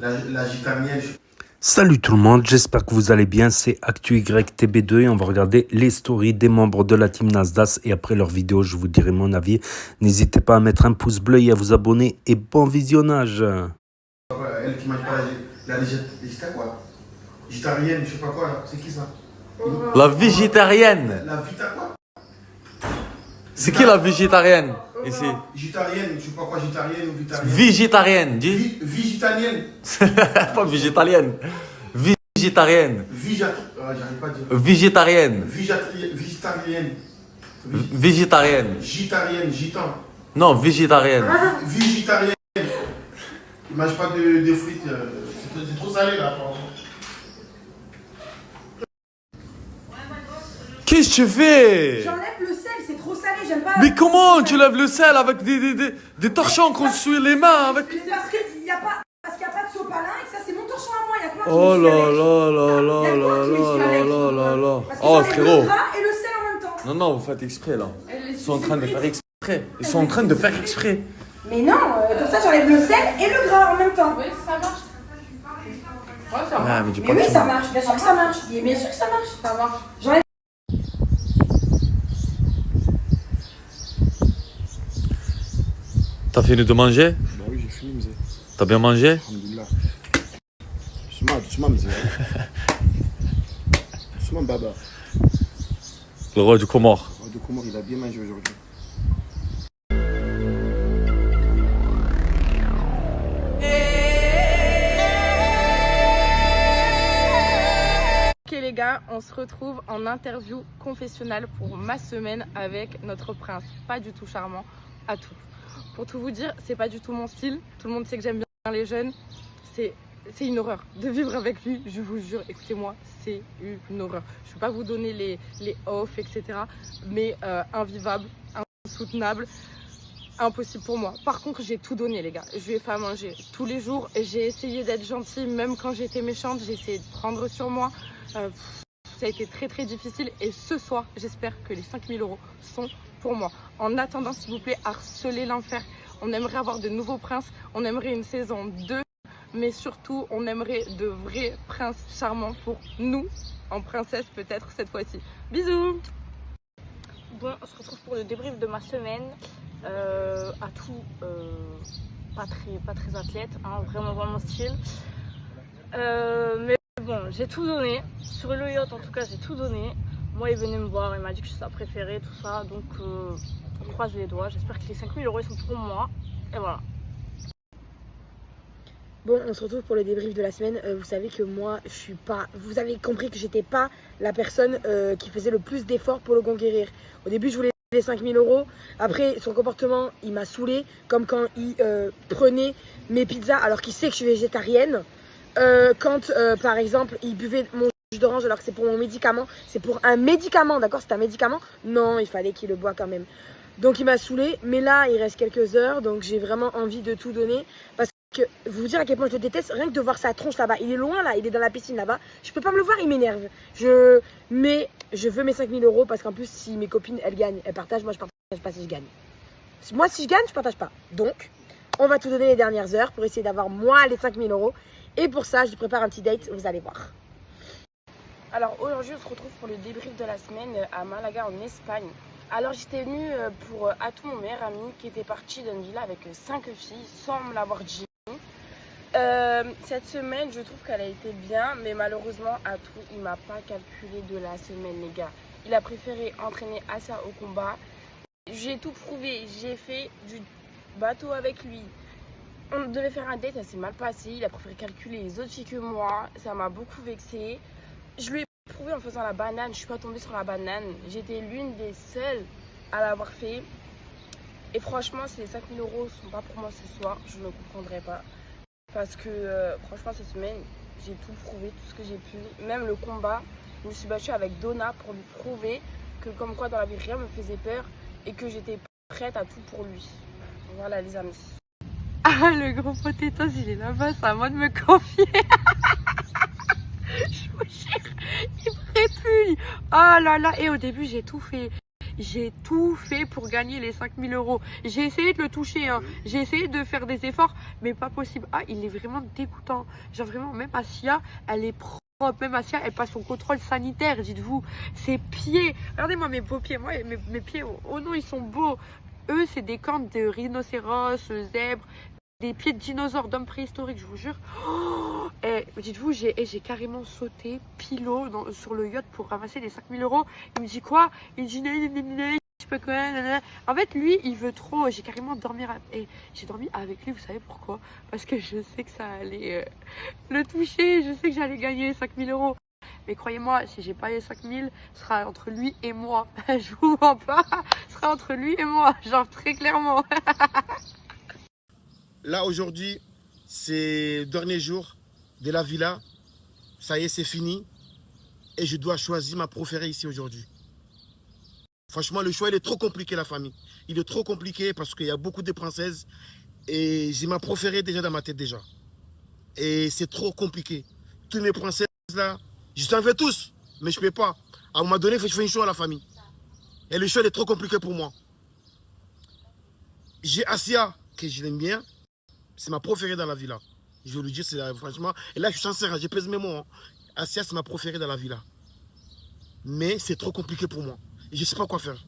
la gitanienne. Salut tout le monde, j'espère que vous allez bien, c'est ActuYTB2 et on va regarder les stories des membres de la team Nasdaq et après leur vidéo je vous dirai mon avis. N'hésitez pas à mettre un pouce bleu et à vous abonner et bon visionnage. Elle qui mange pas la quoi? Végétarienne, je sais pas quoi là, c'est qui ça? La végétarienne. La vita quoi? C'est qui la végétarienne ici? Végétarienne, je sais pas quoi, végétarienne ou végétarienne. Végétarienne, dis. Végétarienne. Pas végétarienne. Végétarienne. J'arrive pas à dire. Végétarienne. Végétarienne. Végétarienne. Gitarienne, gitan. Non, végétarienne. Végétarienne. Ils mangent pas de frites. C'est trop salé là, apparemment. Qu'est-ce que tu fais? J'enlève le sel, c'est trop salé, j'aime pas. Mais comment tu lèves le sel avec des torchons qu'on se suit les mains avec? C'est parce qu'il n'y a pas de sopalin et que ça c'est mon torchon à moi, il y a quoi qui Oh me suit là avec. là là Il y a là quoi là qui me suit là avec. là là là. Parce que Oh j'enlève frérot. le gras et le sel en même temps. Non, non, vous faites exprès là. Ils sont en train de faire exprès. Ils sont en train de faire exprès. Mais non, comme ça j'enlève le sel et le gras en même temps. Oui, ça marche. Ouais, ça Ah, marche. mais dis Mais pas oui, que tu- ça marche, bien sûr que ça marche. Bien sûr que ça marche. Ça marche. J'enlève. T'as fini de manger? Bah oui, j'ai fini, mais T'as bien mangé? alhamdoulilah. Doucement, mais doucement, baba. Le roi du Comore. De Comore, il a bien mangé aujourd'hui. Ok les gars, on se retrouve en interview confessionnelle pour ma semaine avec notre prince. Pas du tout charmant, à tout. Pour tout vous dire, c'est pas du tout mon style. Tout le monde sait que j'aime bien les jeunes. C'est une horreur de vivre avec lui, je vous jure, écoutez-moi, c'est une horreur. Je ne peux pas vous donner les off, etc. Mais invivable, insoutenable, impossible pour moi. Par contre, j'ai tout donné les gars. Je lui ai fait à manger tous les jours. J'ai essayé d'être gentille, même quand j'étais méchante. J'ai essayé de prendre sur moi. Ça a été très très difficile. Et ce soir, j'espère que les 5 000 € sont pour moi. En attendant, s'il vous plaît, harcelez l'enfer. On aimerait avoir de nouveaux princes. On aimerait une saison 2. Mais surtout, on aimerait de vrais princes charmants pour nous, en princesse peut-être cette fois-ci. Bisous! Bon, on se retrouve pour le débrief de ma semaine. À tout, pas très athlète, hein, vraiment style. Mais bon, j'ai tout donné. Sur le yacht, en tout cas, j'ai tout donné. Moi, il venait me voir, il m'a dit que je suis sa préférée, tout ça. Donc, on croise les doigts. J'espère que les 5 000 € ils sont pour moi. Et voilà. Bon, on se retrouve pour le débrief de la semaine. Vous savez que moi, je suis pas. Vous avez compris que j'étais pas la personne qui faisait le plus d'efforts pour le conquérir. Au début, je voulais les 5 000 €. Après, son comportement, il m'a saoulé. Comme quand il prenait mes pizzas alors qu'il sait que je suis végétarienne. Quand, par exemple, il buvait mon jus d'orange alors que c'est pour mon médicament. C'est pour un médicament, d'accord? C'est un médicament? Non, il fallait qu'il le boive quand même. Donc, il m'a saoulé. Mais là, il reste quelques heures. Donc, j'ai vraiment envie de tout donner. Parce que vous dire à quel point je le déteste, rien que de voir sa tronche là-bas. Il est loin là, il est dans la piscine là-bas. Je peux pas me le voir, il m'énerve. Mais je veux mes 5 000 € parce qu'en plus, si mes copines elles gagnent, elles partagent. Moi, je partage pas si je gagne. Moi, si je gagne, je partage pas. Donc, on va tout donner les dernières heures pour essayer d'avoir moi les 5 000 €. Et pour ça, je prépare un petit date, vous allez voir. Alors aujourd'hui, on se retrouve pour le débrief de la semaine à Malaga en Espagne. Alors j'étais venue pour Atou, mon meilleur ami, qui était parti d'une villa avec 5 filles sans me l'avoir dit. Cette semaine, je trouve qu'elle a été bien, mais malheureusement, Atou, il m'a pas calculé de la semaine, les gars. Il a préféré entraîner Assa au combat. J'ai tout prouvé, j'ai fait du bateau avec lui. On devait faire un date, ça s'est mal passé. Il a préféré calculer les autres filles que moi. Ça m'a beaucoup vexée. Je lui ai prouvé en faisant la banane. Je suis pas tombée sur la banane. J'étais l'une des seules à l'avoir fait. Et franchement, si les 5 000 € sont pas pour moi ce soir, je ne comprendrai pas. Parce que franchement, cette semaine, j'ai tout prouvé, tout ce que j'ai pu. Même le combat, je me suis battue avec Donna pour lui prouver que comme quoi dans la vie, rien me faisait peur et que j'étais prête à tout pour lui. Voilà les amis. Ah, le gros potatoes, il est là-bas, c'est à moi de me confier. Je vous jure, il me répugne. Oh là là, et au début, j'ai tout fait. j'ai tout fait pour gagner les 5000 euros. J'ai essayé de le toucher, hein. J'ai essayé de faire des efforts, mais pas possible. Ah, il est vraiment dégoûtant. Genre vraiment, même Asia, elle est propre. Même Asia, elle passe son contrôle sanitaire, dites-vous. Ses pieds, regardez-moi mes beaux pieds. Moi, mes pieds, oh non, ils sont beaux. Eux, c'est des cornes de rhinocéros, zèbres, des pieds de dinosaures, d'hommes préhistoriques, je vous jure. Oh, et dites-vous, j'ai carrément sauté pilo sur le yacht pour ramasser les 5000 euros. Il me dit quoi? Il dit je sais pas quoi. En fait, lui, il veut trop. J'ai carrément dormi et j'ai dormi avec lui. Vous savez pourquoi? Parce que je sais que ça allait le toucher. Je sais que j'allais gagner 5000 euros. Mais croyez-moi, si j'ai pas les 5000, ce sera entre lui et moi. Je vous mens pas. Ce sera entre lui et moi. Genre très clairement. Là, aujourd'hui, c'est le dernier jour de la villa. Ça y est, c'est fini. Et je dois choisir ma préférée ici aujourd'hui. Franchement, le choix, il est trop compliqué, la famille. Il est trop compliqué parce qu'il y a beaucoup de princesses. Et j'ai ma préférée déjà dans ma tête déjà. Et c'est trop compliqué. Toutes mes princesses là, je t'en fais tous, mais je ne peux pas. À un moment donné, il faut que je fasse un choix à la famille. Et le choix, il est trop compliqué pour moi. J'ai Asia, que je l'aime bien. C'est ma préférée dans la villa. Je veux le dire, franchement. Et là, je suis sincère, j'ai pesé mes mots. Hein. Asia, c'est ma préférée dans la villa. Mais c'est trop compliqué pour moi. Et je ne sais pas quoi faire.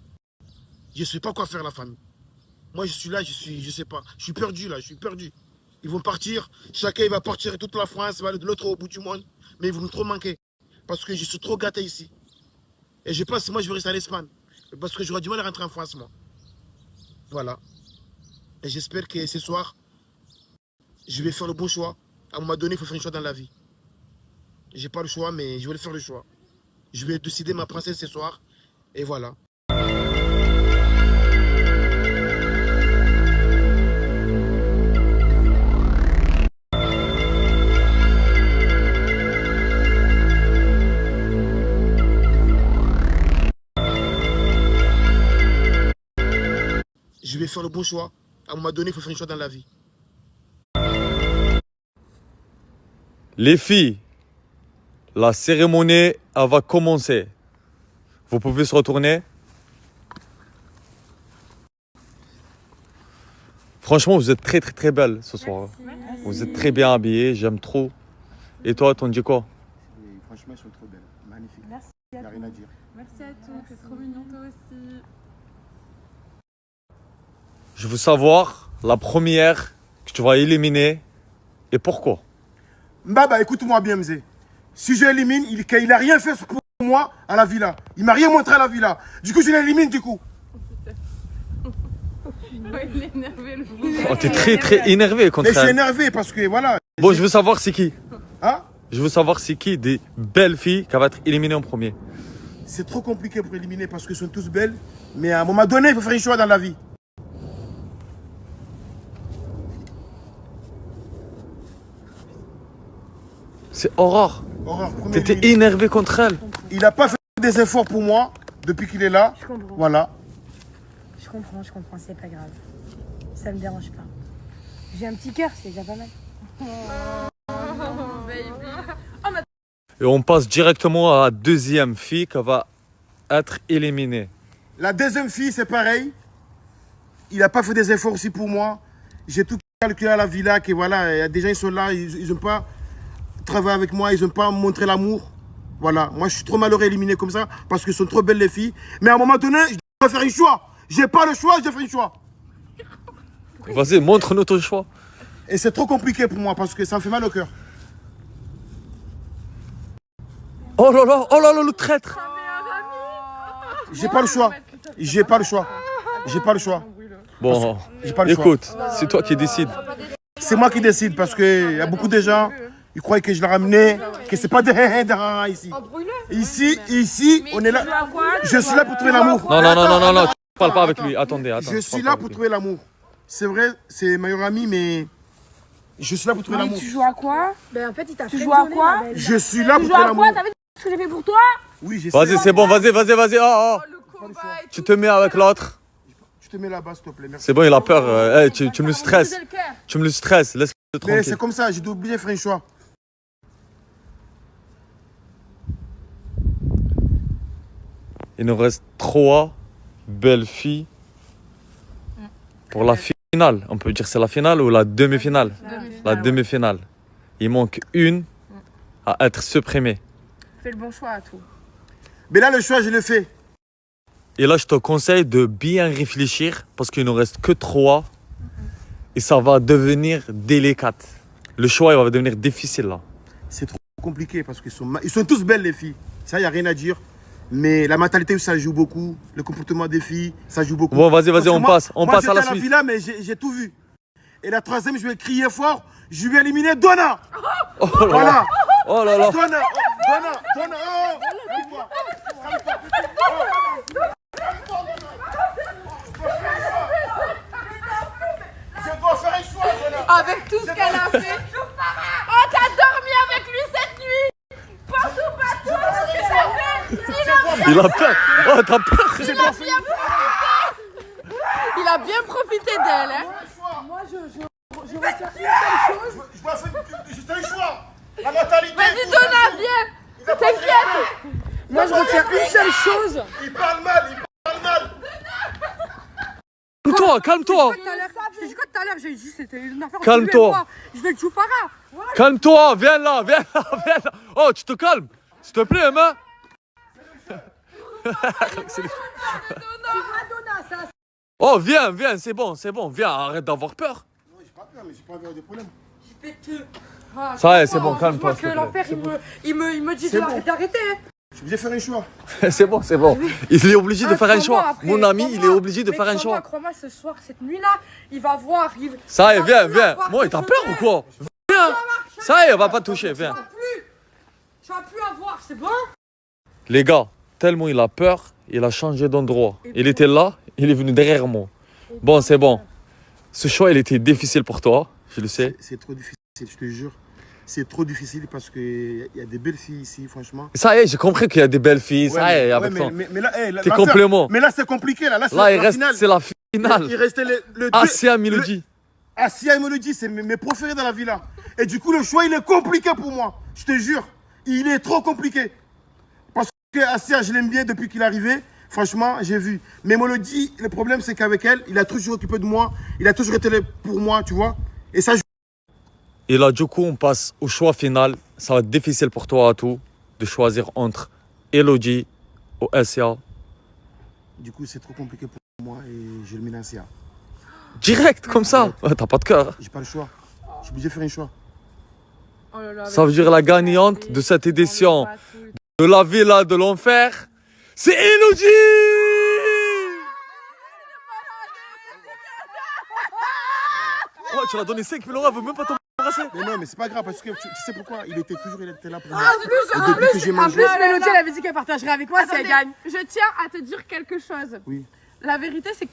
Je ne sais pas quoi faire, la famille. Moi, je suis là, je sais pas. Je suis perdu, là, je suis perdu. Ils vont partir. Chacun, il va partir. Toute la France va aller de l'autre au bout du monde. Mais ils vont me trop manquer. Parce que je suis trop gâté ici. Et je pense que moi, je vais rester en Espagne. Parce que j'aurai du mal à rentrer en France, moi. Voilà. Et j'espère que ce soir, je vais faire le bon choix. À un moment donné, il faut faire un choix dans la vie. J'ai pas le choix, mais je vais faire le choix. Je vais décider ma princesse ce soir. Et voilà. Je vais faire le bon choix. À un moment donné, il faut faire un choix dans la vie. Les filles, la cérémonie, elle va commencer. Vous pouvez se retourner. Franchement, vous êtes très très très belles ce soir. Merci. Vous êtes très bien habillées, j'aime trop. Et toi, t'en dis quoi? Franchement, elles sont trop belles. Magnifiques. Merci. Il n'y a rien à dire. Merci à tous, c'est trop mignon toi aussi. Je veux savoir la première que tu vas éliminer et pourquoi. Mbaba, écoute-moi bien, Mzé. Si je l'élimine, il n'a rien fait pour moi à la villa. Il m'a rien montré à la villa. Du coup, je l'élimine du coup. Il est énervé le Oh, t'es très très énervé contre Mais je suis elle. énervé parce que voilà. Bon, je veux savoir c'est qui. Hein? Je veux savoir c'est qui des belles filles qui va être éliminées en premier. C'est trop compliqué pour éliminer parce qu'elles sont tous belles. Mais à un moment donné, il faut faire un choix dans la vie. C'est Aurore. Aurore, premier T'étais éliminé. énervé contre elle. Il n'a pas fait des efforts pour moi depuis qu'il est là. Je comprends. Voilà. Je comprends, c'est pas grave. Ça me dérange pas. J'ai un petit cœur, c'est déjà pas mal. Et on passe directement à la deuxième fille qui va être éliminée. La deuxième fille, c'est pareil. Il n'a pas fait des efforts aussi pour moi. J'ai tout calculé à la villa, que voilà, il y a des gens qui sont là, ils n'ont pas travaillé avec moi, ils n'ont pas montré l'amour. Voilà, moi je suis trop malheureux éliminé comme ça, parce qu'elles sont trop belles les filles. Mais à un moment donné, je dois faire un choix. J'ai pas le choix, je fais un choix. Vas-y, montre-nous ton choix. Et c'est trop compliqué pour moi, parce que ça me fait mal au cœur. Oh là là, le traître. J'ai pas le choix. J'ai pas le choix. J'ai pas le choix. Bon, J'ai pas le choix. écoute, c'est toi qui décides. C'est moi qui décide, parce qu'il y a beaucoup de gens, ils croient que je l'ai ramené, que c'est pas des rara ici. Ici, on est là. Je suis là pour trouver l'amour. Non, tu parles pas avec lui. Attendez. Je suis là pour trouver l'amour. C'est vrai, c'est ma meilleure amie, mais je suis là pour trouver l'amour. Tu joues à quoi? Ben en fait, il t'a fait joues à quoi? Je suis là pour trouver l'amour. T'as vu ce que j'ai fait pour toi? Oui, j'ai Vas-y, c'est bon, vas-y. Oh. Tu te mets avec l'autre. Je te mets là-bas, s'il te plaît. Merci. C'est bon, il a peur. Hey, tu me stresses. Tu me le stresses. Laisse-le Mais tranquille. c'est comme ça, j'ai dû oublier de faire un choix. Il nous reste 3 belle fille pour la finale. On peut dire c'est la finale ou la demi-finale? La demi-finale. Il manque une à être supprimée. Fais le bon choix à tout. Mais là, le choix, je le fais. Et là, je te conseille de bien réfléchir parce qu'il ne reste que 3 et ça va devenir délicat. Le choix, il va devenir difficile là. C'est trop compliqué parce qu'ils sont tous belles, les filles. Ça, il n'y a rien à dire. Mais la mentalité, ça joue beaucoup. Le comportement des filles, ça joue beaucoup. Bon, vas-y, Parce que on moi, passe. On moi, passe à la j'étais suite. villa, mais j'ai tout vu. Et la troisième, je vais crier fort. Je vais éliminer Donna. Oh là là. Voilà. Oh là là. Donna. Donna. Oh. Calme-toi. Calme-toi. Je dois faire un choix, Donna. Avec tout ce qu'elle a fait. Oh, t'as dormi avec lui cette nuit. Pense ou pas tout. Il a peur. Oh, t'as peur. Il a bien profité d'elle. Hein. Moi, je retiens une seule chose. Je dois faire juste un choix. La mentalité. Vas-y, Donna, viens. T'inquiète. Moi, je retiens une seule chose. Il parle mal. Calme-toi, calme-toi. Je t'ai dit quoi tout à l'heure? J'ai dit c'était une affaire. Calme-toi. Je vais te jouer Farah. Calme-toi. Viens là. Oh, tu te calmes. S'il te plaît, main. Oh, viens, c'est bon. Viens, arrête d'avoir peur. Non, j'ai pas peur, mais j'ai pas envie d'avoir des problèmes. Ça y est, c'est bon, calme-toi. Je vois que l'enfer, il me dit d'arrêter. Je suis obligé de faire un choix. C'est bon. Il est obligé de faire un choix. Mon ami, il est obligé de faire un choix. Crois-moi, ce soir, cette nuit-là, il va voir. Ça y est, viens. Moi, t'as peur ou quoi? Viens. Ça y est, on va pas toucher, viens. Tu vas plus avoir, c'est bon? Les gars, tellement il a peur, il a changé d'endroit. Il était là, il est venu derrière moi. Bon, c'est bon. Ce choix, il était difficile pour toi, je le sais. C'est trop difficile, je te jure. C'est trop difficile parce qu'il y a des belles filles ici, franchement. Ça y est, j'ai compris qu'il y a des belles filles. Ouais, ça y est, mais- avec ouais, ton... mais là, Tes compléments. Mais là, c'est compliqué. Là, c'est Là, il la reste, finale. c'est la finale. Il restait le Asia Melody. Asia et Melody, c'est mes préférés dans la villa. Et du coup, le choix, il est compliqué pour moi. Je te jure. Il est trop compliqué. Parce que Asia, je l'aime bien depuis qu'il est arrivé. Franchement, j'ai vu. Mais Melody, le problème, c'est qu'avec elle, il a toujours occupé de moi. Il a toujours été là pour moi, tu vois. Et ça, Et là, du coup, on passe au choix final. Ça va être difficile pour toi, à tout, de choisir entre Elodie ou Asia. du coup, c'est trop compliqué pour moi et je le mets Asia. Direct, comme ça. Ouais, t'as pas de cœur. J'ai pas le choix. Je suis obligé de faire un choix. Ça veut dire la gagnante de cette édition de la Villa de l'Enfer, c'est Elodie. Oh, tu l'as donné 5 000 €, elle veut même pas t'embrasser. Mais non, mais c'est pas grave parce que tu sais pourquoi? Il était là pour moi. En depuis que j'ai mangé. Mélodie, elle avait dit qu'elle partagerait avec moi si elle gagne. Je tiens à te dire quelque chose. Oui. La vérité, c'est que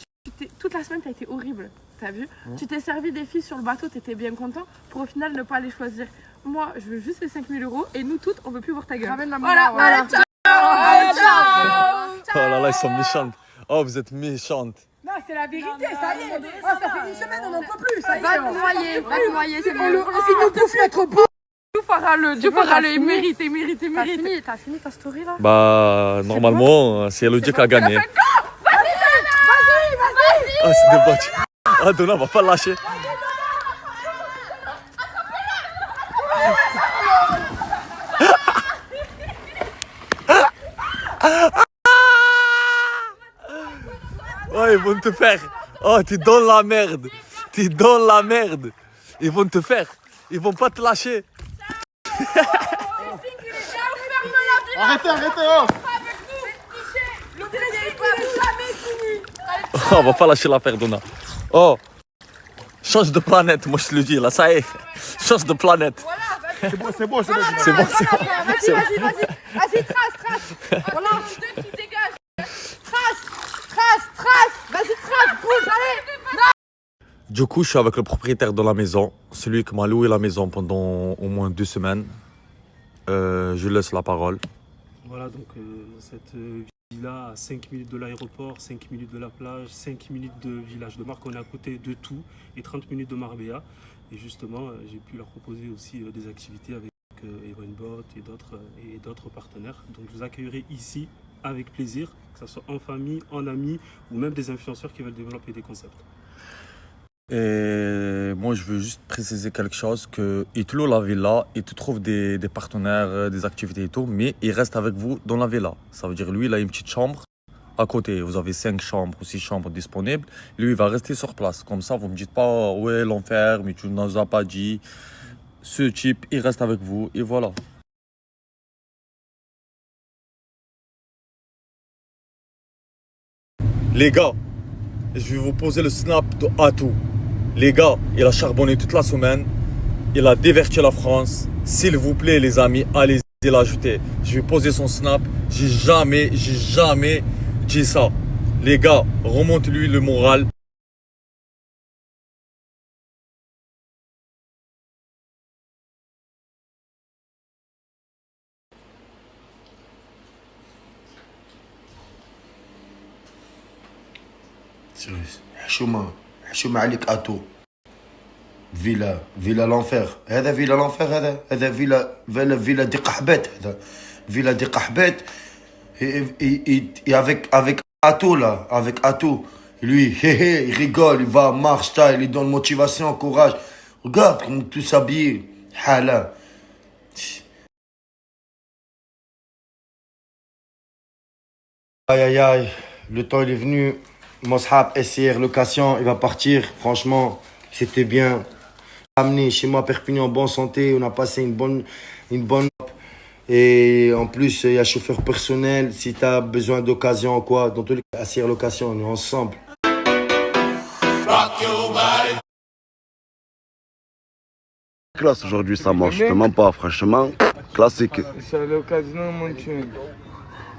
toute la semaine, t'as été horrible. T'as vu? Tu t'es servi des filles sur le bateau, t'étais bien content, pour au final ne pas les choisir. Moi, je veux juste les 5 000 € et nous toutes, on veut plus voir ta gueule. Voilà. Allez, ciao. Oh là là, ils sont méchantes. Oh, vous êtes méchantes. Non, c'est la vérité, ça y est. Oh, ça fait une semaine, on n'en peut plus. Ça y est. Va te noyer, c'est bon. Si nous pouvons notre peau. Dieu fera le mérite. T'as fini ta story là? Bah, normalement, c'est Elodie qui a gagné. Ah, c'est débattu. Ah, Donna va pas lâcher. Oh, ils vont te faire. Oh, t'es dans la merde. Ils vont te faire. Ils vont pas te lâcher. Arrêtez, oh! Oh, on va pas lâcher l'affaire, Donna. Oh, change de planète, moi je te le dis là, ça y est. Change de planète. C'est bon. C'est bon. Vas-y, trace. Voilà. Trace. Vas-y, trace. Bouge, allez. Du coup, je suis avec le propriétaire de la maison, celui qui m'a loué la maison pendant au moins 2 semaines. Je lui laisse la parole. Voilà, donc cette villa à 5 minutes de l'aéroport, 5 minutes de la plage, 5 minutes de village de Marque, on est à côté de tout, et 30 minutes de Marbella. Et justement, j'ai pu leur proposer aussi des activités avec Evenbot et d'autres partenaires. Donc je vous accueillerai ici avec plaisir, que ce soit en famille, en amis ou même des influenceurs qui veulent développer des concepts. Et moi, je veux juste préciser quelque chose, que il te loue la villa, il te trouve des partenaires, des activités et tout, mais il reste avec vous dans la villa. Ça veut dire, lui, il a une petite chambre à côté. Vous avez 5 chambres ou 6 chambres disponibles. Lui, il va rester sur place. Comme ça, vous ne me dites pas, ouais, l'enfer, mais tu ne nous as pas dit. Ce type, il reste avec vous et voilà. Les gars, je vais vous poser le snap de Atou. Les gars, il a charbonné toute la semaine. Il a diverti la France. S'il vous plaît, les amis, allez-y l'ajouter. Je vais poser son snap. J'ai jamais dit ça. Les gars, remonte-lui le moral. حشومة عليك اتو فيلا لونفير هذا فيلا لونفير هذا فيلا دي قحبات هذا فيلا دي قحبات et avec Ato là avec Ato lui il rigole, il va marche il est dans le motivation, courage, regarde comment tout s'habille حالة. Aïe, le temps il est venu. Moshab SCR location, il va partir. Franchement, c'était bien. Amené chez moi à Perpignan en bonne santé. On a passé une bonne. Et en plus, il y a chauffeur personnel. Si tu as besoin d'occasion ou quoi, dans tous les cas, SCR location, on est ensemble. Classe aujourd'hui, ça marche. Je te mens pas, franchement. Classique. C'est à l'occasion, mon tune.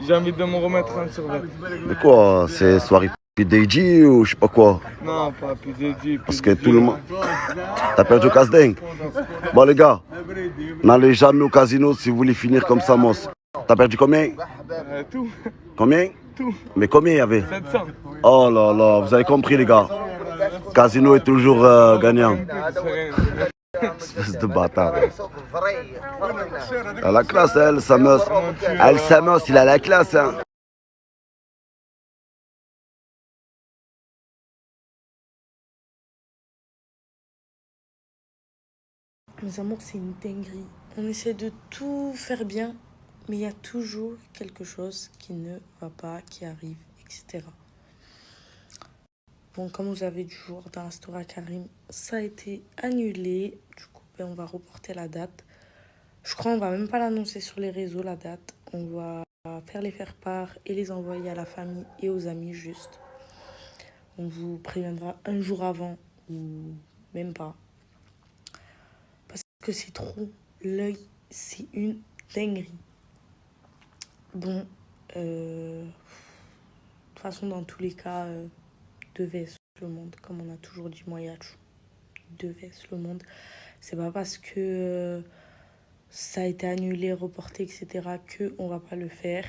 J'ai envie de me remettre en survêt. Mais quoi, c'est soirée PDG ou je sais pas quoi? Non, pas PDG. Parce que tout le monde. T'as perdu au casse-dingue. Bon, les gars, n'allez jamais au casino si vous voulez finir comme ça, Moss. T'as perdu combien? Tout. Combien? Tout. Mais combien il y avait? 700. Oh là là, vous avez compris, les gars. Casino est toujours gagnant. Espèce de bâtard. Elle a la classe, elle, Samos. Elle, Samos, il a la classe, hein. Mes amours, c'est une dinguerie. On essaie de tout faire bien, mais il y a toujours quelque chose qui ne va pas, qui arrive, etc. Bon, comme vous avez du jour dans la story à Karim, ça a été annulé. Du coup, on va reporter la date. Je crois qu'on va même pas l'annoncer sur les réseaux, la date. On va faire les faire-part et les envoyer à la famille et aux amis juste. On vous préviendra un jour avant ou même pas. Parce que c'est trop. L'œil, c'est une dinguerie. Bon, de toute façon, dans tous les cas, devait le monde, comme on a toujours dit, moi, Yachou. Devait le monde. C'est pas parce que ça a été annulé, reporté, etc., qu'on va pas le faire.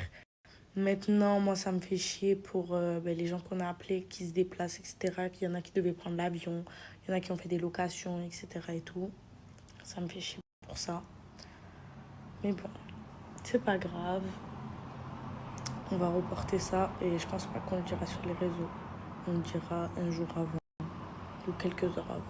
Maintenant, moi, ça me fait chier pour les gens qu'on a appelés, qui se déplacent, etc., qu'il y en a qui devaient prendre l'avion, il y en a qui ont fait des locations, etc. et tout. Ça me fait chier pour ça. Mais bon, c'est pas grave. On va reporter ça et je pense pas qu'on le dira sur les réseaux. On le dira un jour avant ou quelques heures avant.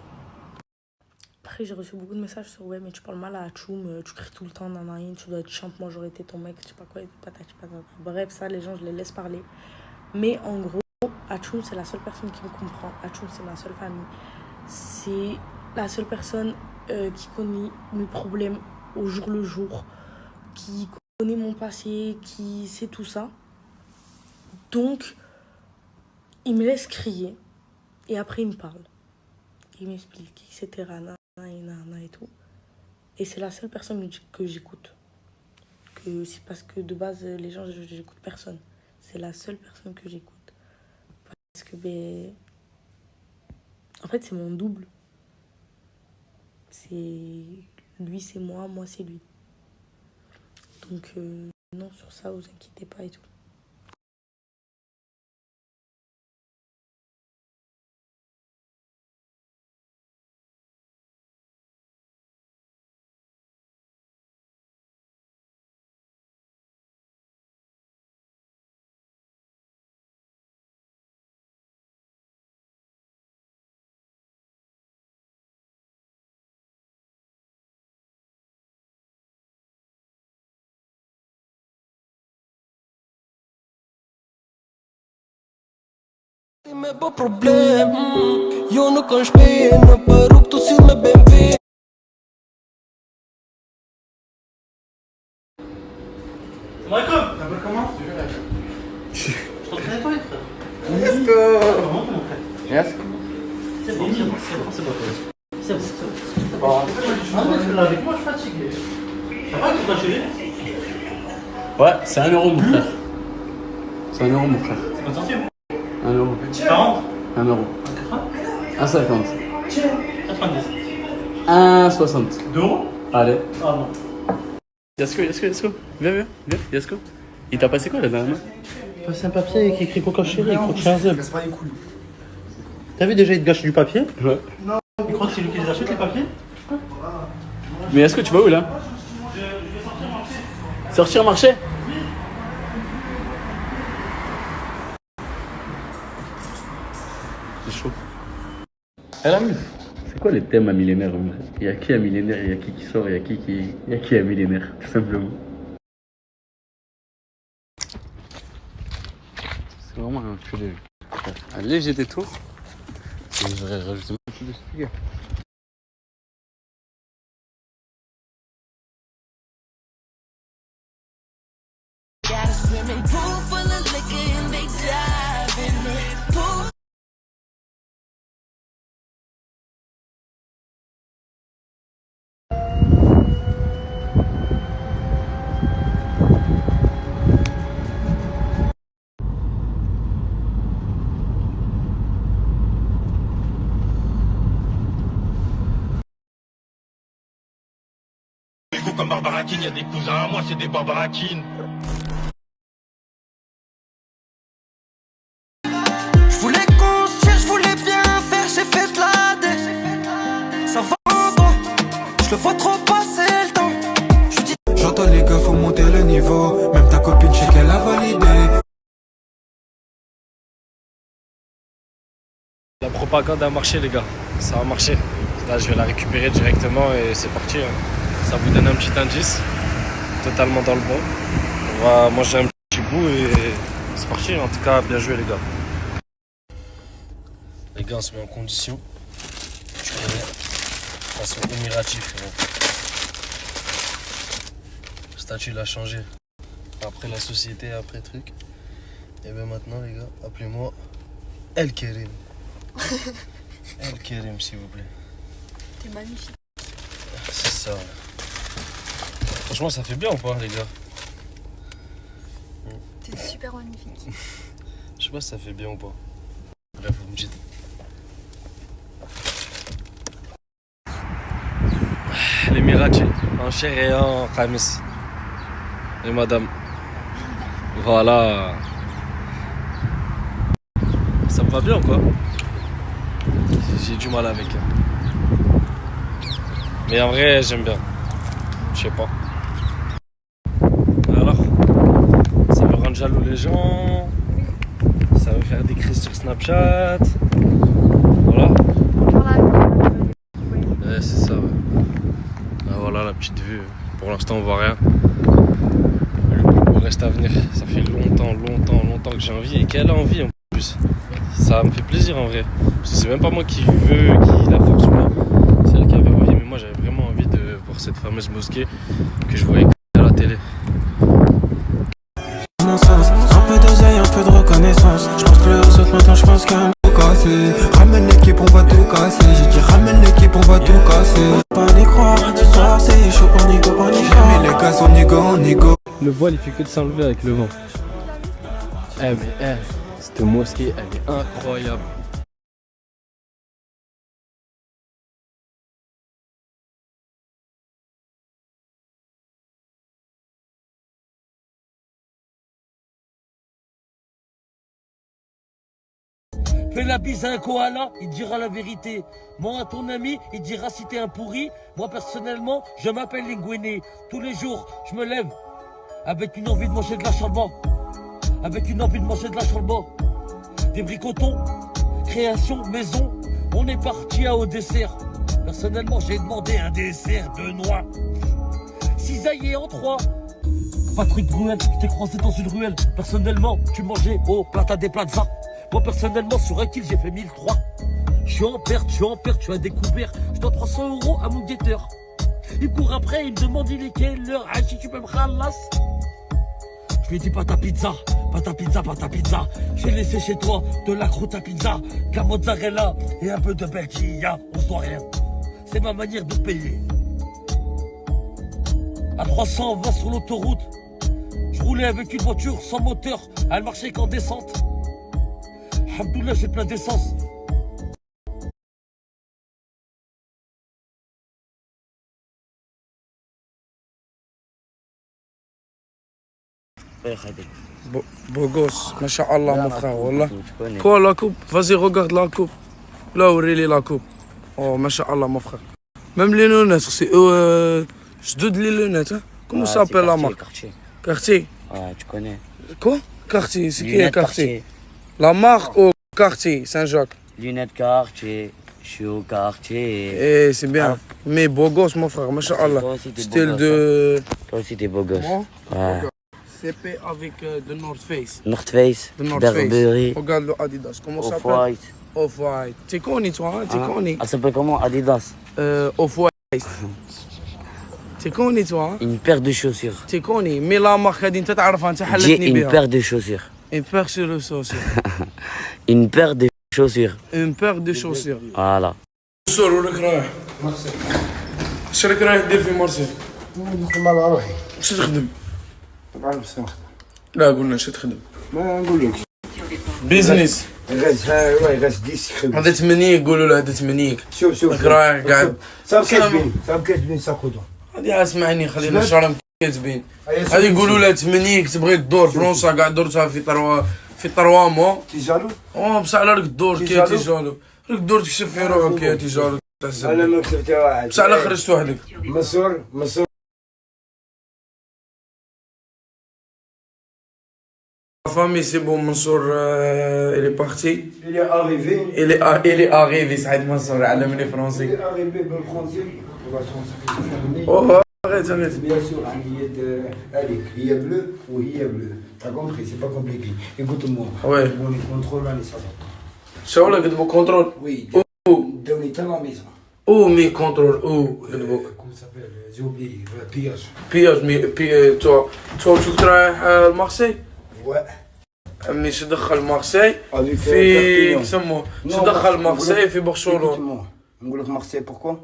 Après, j'ai reçu beaucoup de messages sur ouais, mais tu parles mal à Hachoum, tu cries tout le temps, nanana, tu dois être champ, moi j'aurais été ton mec, je sais pas quoi, patati patata. Bref, ça, les gens, je les laisse parler. Mais en gros, Hachoum, c'est la seule personne qui me comprend. Hachoum, c'est ma seule famille. C'est la seule personne qui connaît mes problèmes au jour le jour, qui connaît mon passé, qui sait tout ça. Donc, il me laisse crier et après il me parle. Il m'explique, etc. Et tout. Et c'est la seule personne que j'écoute. C'est parce que de base, les gens, j'écoute personne. C'est la seule personne que j'écoute. Parce que, en fait, c'est mon double. Lui, c'est moi c'est lui. Donc, non, sur ça, vous inquiétez pas et tout. Meu problema, eu não conspiro, não paro que tu se me bem vê. Michael, t'appelles comment? Je t'entraîne pas, frère. Let's go. Comment mon frère? Let's go. C'est bon, c'est bon, c'est bon. C'est bon, c'est bon. Ah mais tu l'as avec moi, je suis fatigué. Ça va, tu vas chez. Ouais, c'est 1 euro mon frère. C'est 1 euro mon frère. C'est pas sorti, 1 euro. 40 1 euro. 1,50. 90. 1,60. 2 euros? Allez. Ah bon. Yasko. Viens. Yasko. Il t'a passé quoi la dernière main? Il passe un papier qui écrit Coca Chéri, il croit que c'est un zèle. T'as vu déjà, il te gâche du papier? Ouais. Il croit que c'est lui qui les achète, les papiers? Mais est-ce que tu vas où là? Je vais sortir marcher. Sortir marcher? C'est chaud. Elle amuse. C'est quoi les thèmes à millénaire? Il y a qui à millénaire, il y a qui sort, il y a qui à millénaire, tout simplement. C'est vraiment un culé. Un léger détour. Et je vais rajouter un peu de sticker. Comme Barbarakine, il y a des cousins à moi, c'est des Barbarakines. Je voulais construire, je voulais bien faire, j'ai fait de la dé. Ça va bon, je le vois trop passer le temps. J'entends les gars, faut monter le niveau. Même ta copine, je sais qu'elle a validé. La propagande a marché les gars, ça a marché. Là je vais la récupérer directement et c'est parti. Ça vous donne un petit indice, totalement dans le bon. On va manger un petit bout et c'est parti. En tout cas, bien joué les gars. Les gars, on se met en condition. Tu connais, façon émirative frérot. Le statut l'a changé. Après la société, après truc. Et bien maintenant les gars, appelez-moi El Kerim. El Kerim s'il vous plaît. T'es magnifique. C'est ça. Franchement, ça fait bien ou pas, les gars? T'es super magnifique. Je sais pas si ça fait bien ou pas. Bref, vous me dites. Les Mirachi, en chair et en khamis. Et madame. Voilà. Ça me va bien ou quoi? J'ai du mal avec. Mais en vrai, j'aime bien. Je sais pas. Alors, ça veut rendre jaloux les gens. Ça veut faire des crises sur Snapchat. Voilà. Ouais, c'est ça, ouais. Ah, voilà la petite vue. Pour l'instant, on voit rien. Le plus beau reste à venir. Ça fait longtemps que j'ai envie et qu'elle a envie en plus. Ça me fait plaisir en vrai. Parce que c'est même pas moi qui veux, qui la force ou pas. C'est elle qui avait envie, mais moi j'avais vraiment envie de voir cette fameuse mosquée que je voyais à la télé. Un peu d'oseille, un peu de reconnaissance. Je pense plus aux autres, maintenant je pense qu'à un tout casser. Ramène l'équipe, on va tout casser. J'ai dit ramène l'équipe, on va tout casser. Pas y croire, ce soir c'est chaud, on y go, on y go. Les gars, on y go. Le voile il fait que de s'enlever avec le vent. Eh mais cette mosquée elle est incroyable. Fais la bise à un koala, il dira la vérité. Moi, à ton ami, il dira si t'es un pourri. Moi, personnellement, je m'appelle Linguini. Tous les jours, je me lève avec une envie de manger de la charbon. Avec une envie de manger de la charbon. Des bricotons, création, maison. On est parti à au dessert. Personnellement, j'ai demandé un dessert de noix. Cisaillé en 3. Patrick Bruel, je t'ai croisé dans une ruelle. Personnellement, tu mangeais au Plata des Plaza. Moi personnellement sur un kill j'ai fait 1003. Je suis en perte, je suis à découvert. Je dois 300 € à mon guetteur. Il court après, il me demande il est quelle heure. Ah, si tu peux me khalas. Je lui dis pas ta pizza. Je vais laisser chez toi de la croûte à pizza, de la mozzarella et un peu de Belgia. On se doit rien. C'est ma manière de payer. À 320 sur l'autoroute, je roulais avec une voiture sans moteur. Elle marchait qu'en descente. Alhamdoulilah, j'ai plein d'essence. Beau gosse, Masha'Allah mon frère, wallah. Quoi la coupe? Vas-y, regarde la coupe. Là, ouvrez-les la coupe. Oh, Masha'Allah mon frère. Même les lunettes, c'est eux. Je doute les lunettes, hein. Comment ça s'appelle la marque? Cartier. Ouais, tu connais. Quoi? Cartier, c'est qui est Cartier? La marque au Cartier, Saint-Jacques. Lunettes Cartier, je suis au Cartier. Eh, c'est bien. Mais beau gosse mon frère, Masha'Allah. Style de... Toi aussi t'es beau gosse. Ouais. CP avec de North Face. North Face, Burberry. Regarde le Adidas, comment ça s'appelle? Off-White. Off-White. Tu connais toi, hein? Tu connais? Elle s'appelle comment? Adidas. Off-White. Tu connais toi, hein? Une paire de chaussures. Tu connais, mais la marque هذه انت تعرفها انت حلتني بها. J'ai une paire de chaussures. Une paire de chaussures. Une paire de chaussures. Une paire de chaussures. Voilà. صور وراك رايح. اش راك رايح دير في مرسي؟ نخدم على روحي. واش تخدم؟ طبعا بس نخدم. لا قلنا اش تخدم؟ ما نقول لك. بيزنس. غاز ديس خدمة. هذا تمنيك قولوا له هذا تمنيك. شوف راك رايح قاعد. صاب كاتبين ساكودو. هذه اسمعني خلينا شرم كاتبين. هذه يقولوا لها تمنيك تبغي تدور فرنسا قاعد درتها في 3 موا. تيجالو؟ بصح على راك تدور كي تيجالو. راك تدور تكشف في روحك كي تيجالو. انا ما كتبت واحد. بصح على خرجت وحدك. مسور. La famille c'est bon, Mansour il est parti. Il est arrivé. Il est arrivé, Saïd Mansour, علمني فرنسي. Il est arrivé بالفرنسي. Oh, arrête. Bien sûr, il y a bleu ou il y a bleu. T'as compris, c'est pas compliqué. Écoute-moi. Ouais. On les contrôle là, les savants. شو لك تبغى كنترول؟ Oui. Donne ta la maison. Oh, mais contrôle, Comment ça s'appelle? J'ai oublié. Pillage. Pillage, mais toi tu رايح لمارسي؟ Ouais. مي شو دخل مارسي في كسموه شو دخل مارسي في برشلونة؟ نقول لك مارسي بوركوا؟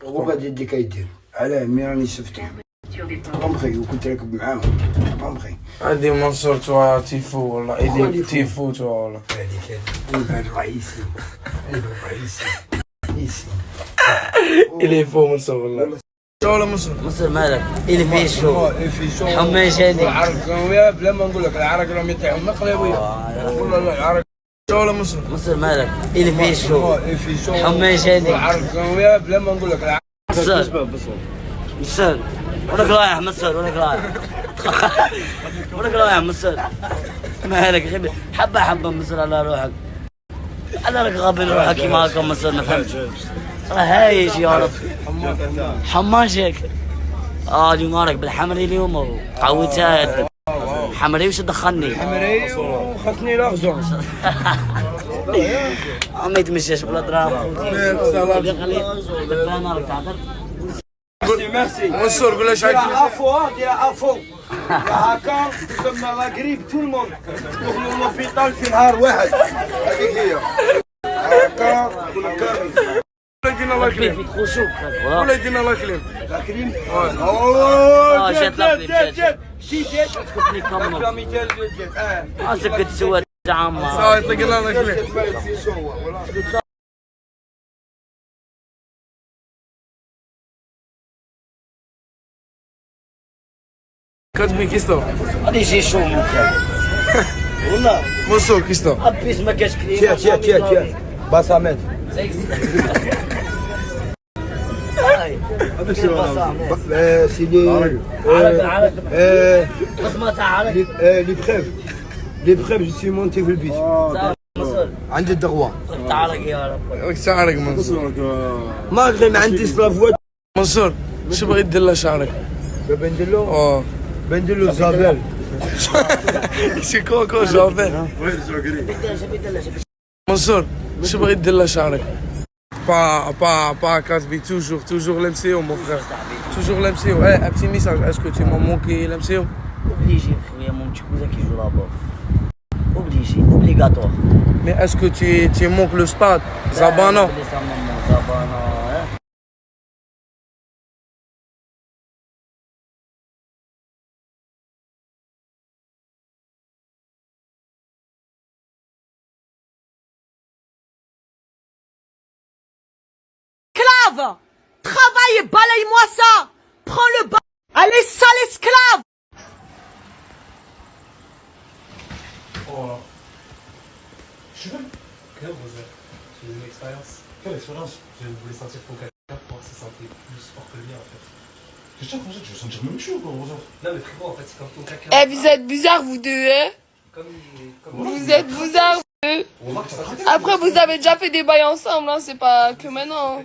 بوركوا غادي يديك يدير علاه مي راني شفتهم كومبخي وكنت راكب معاهم كومبخي هادي منصور توا تيفو والله ايدي تيفو توا والله الرئيسي il est faux منصور والله شو ولا مصر مالك؟ اللي فيه شو؟ حمى جاني العرق بلا ما نقول لك العرق راهم يطيحوا مقلويه والله لا العرق شو ولا مصر مالك؟ اللي فيه شو؟ حمى جاني العرق بلا ما نقول لك العرق مصر وراك رايح مصر وراك رايح مصر مالك غير حبه مصر على روحك على راك غابي روحك كيما هكا مصر ما فهمتش راه هايج يا رب حماشك اليوم راك بالحمري اليوم قويتها حمري وش دخلني حمري وخذني لارجون ما يتمشاش بلا دراهم ميرسي منصور قول اش دير افو هكا كما لاغريب تو الموند يدخلوا لوبيطال في نهار واحد هذيك هي هكا ولا كامل يدينا الله يكرم ولا يدينا الله يكرم لاكريم جات جات تكتب لي كامل سكت سوى عامة صايت لقينا الله يكرم كاتبين كيستو هذه شي شو والله منصور كيستو ابيس ما كاش كريم تيا بصامت سيدي عرق بصمة عرق لي بخيف جو سي مونتي في البيت عندي الدغوة تعرق يا رب راك تعرق منصور ما غير ما عنديش لافوات منصور شو بغيت دير له شعرك؟ بندلو بندلو زابيل C'est quoi quand j'en vais Mansour, je vais te dire شعرك. Pas à Casby, toujours l'MCO mon frère. Toujours l'MCO. Eh, un petit message, est-ce que tu m'as manqué l'MCO? Obligé, frère, il y a mon petit cousin qui joue là-bas. Obligé, obligatoire. Mais est-ce que tu manques le stade? Zabana. Zabana, hein. Esclave! Travaille et balaye-moi ça! Prends le bas! Allez, sale esclave! Oh, je suis même. Quelle j'ai une expérience. Quelle expérience? Je voulais sentir ton caca pour que ça sentait plus fort que le mien en fait. Qu'est-ce que tu as? Je vais sentir même chaud quoi, Rosa. Non mais frérot, en fait, c'est quand ton caca. Eh, vous êtes bizarres, vous deux, hein? Vous êtes bizarres, vous deux. Après, vous avez déjà fait des bails ensemble, hein? C'est pas que maintenant.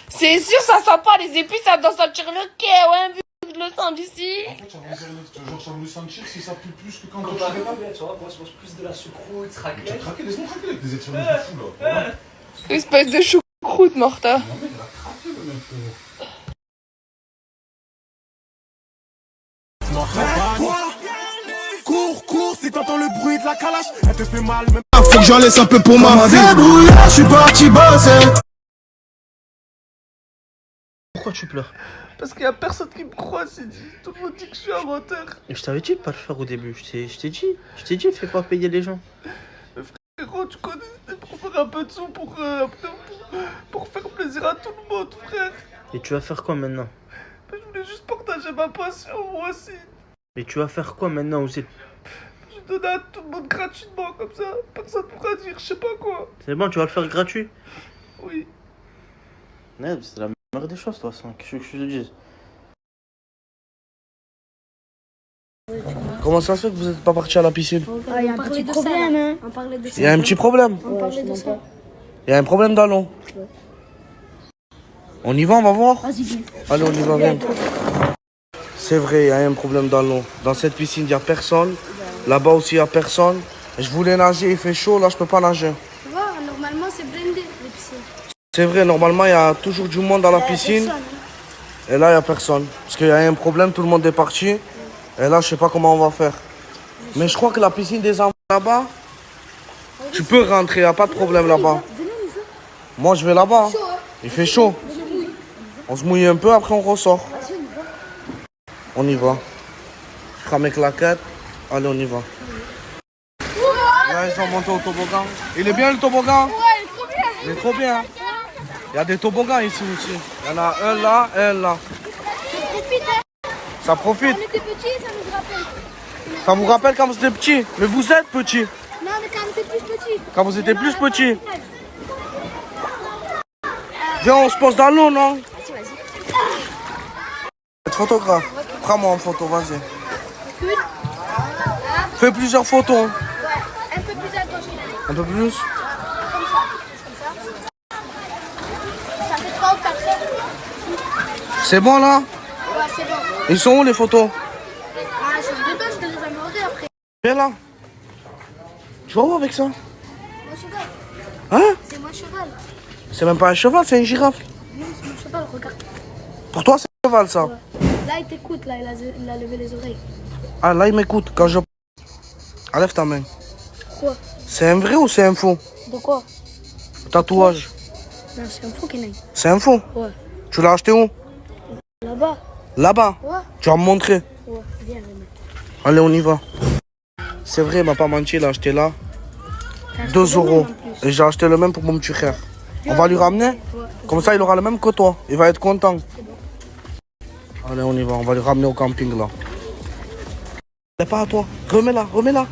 C'est sûr, ça sent pas les épices, ça doit sentir le quai, ouais, vu que je le sens d'ici. En fait, ça voulu sentir si ça pue plus que quand on t'arrive pas. Tu vois, moi je mange plus de la choucroute, Tu as craqué, laisse-moi craquer avec des expériences de fou là. Espèce de choucroute, Morta. Non, mais il a craqué le même frérot. Cours, si t'entends le bruit de la calache, elle te fait mal même. Faut que j'en laisse un peu pour ma débrouillard, je suis parti bosser. Pourquoi tu pleures? Parce qu'il y a personne qui me croit, c'est dit. Tout le monde dit que je suis un menteur. Je t'avais dit de pas le faire au début. Je t'ai dit, fais pas payer les gens. Frérot, tu connais, c'était pour faire un peu de sous, pour faire plaisir à tout le monde, frère. Et tu vas faire quoi maintenant? Je voulais juste partager ma passion, moi aussi. Et tu vas faire quoi maintenant aussi? Je donne à tout le monde gratuitement, comme ça. Personne ne pourra dire je sais pas quoi. C'est bon, tu vas le faire gratuit? Oui. Ouais, c'est la meilleure des choses, toi, ça. Qu'est-ce que je te dise? Comment ça se fait que vous n'êtes pas parti à la piscine? Il y a un petit problème, hein. On parlait de ça. Il y a un petit problème. On parlait de ça. Il y a un problème dans l'eau. Ouais. On y va, on va voir? Vas-y, viens. Allez, on y va, viens. C'est vrai, il y a un problème dans l'eau. Dans cette piscine, il n'y a personne. Là-bas aussi, il n'y a personne. Je voulais nager, il fait chaud, là, je peux pas nager. Tu vois, normalement, c'est blindé, les piscines. C'est vrai, normalement, il y a toujours du monde dans la piscine. Et là, il n'y a personne. Parce qu'il y a un problème, tout le monde est parti. Et là, je sais pas comment on va faire. Mais je crois que la piscine des enfants là-bas, tu peux rentrer, il n'y a pas de problème là-bas. Moi, je vais là-bas. Il fait chaud. On se mouille un peu, après on ressort. On y va. Je prends mes claquettes. Allez, on y va. Là, ils sont montés au toboggan. Il est bien le toboggan? Ouais, il est trop bien. Il est trop bien. Il y a des toboggans ici aussi. Il y en a un là, un là. Ça profite. Quand on était petits, ça nous rappelle. Ça vous rappelle quand vous étiez petit? Mais vous êtes petit. Non, mais quand on était plus petits. Quand vous étiez plus petit. Viens, on se pose dans l'eau, non? Vas-y, vas-y. Photographe, prends-moi en photo, vas-y. Fais plusieurs photos. Ouais, un peu plus à gauche. Un peu plus? Comme ça. Ça fait 30 personnes. C'est bon là? Ouais, c'est bon. Ils sont où les photos? Ah, je suis dedans, je te les amènerai après. Viens là. Tu vas où avec ça? Mon cheval. Hein? C'est mon cheval. C'est même pas un cheval, c'est une girafe. Non, c'est mon cheval, regarde. Pour toi, c'est un cheval ça? Ouais. Là, il t'écoute, là, il a levé les oreilles. Ah, là, il m'écoute quand je... Enlève ta main. Quoi? C'est un vrai ou c'est un faux? De quoi? Le tatouage. Non, c'est un faux qu'il y en a. C'est un faux? Ouais. Tu l'as acheté où? Là-bas. Là-bas? Ouais. Tu vas me montrer? Ouais, viens, viens. Allez, on y va. C'est vrai, il m'a pas menti, il a acheté là. 2 euros. Et j'ai acheté le même pour mon petit frère. On va lui ramener? Ouais. Comme ça, il aura le même que toi. Il va être content. Allez, on y va. On va lui ramener au camping là. Elle est pas à toi. Remets-la, remets-la.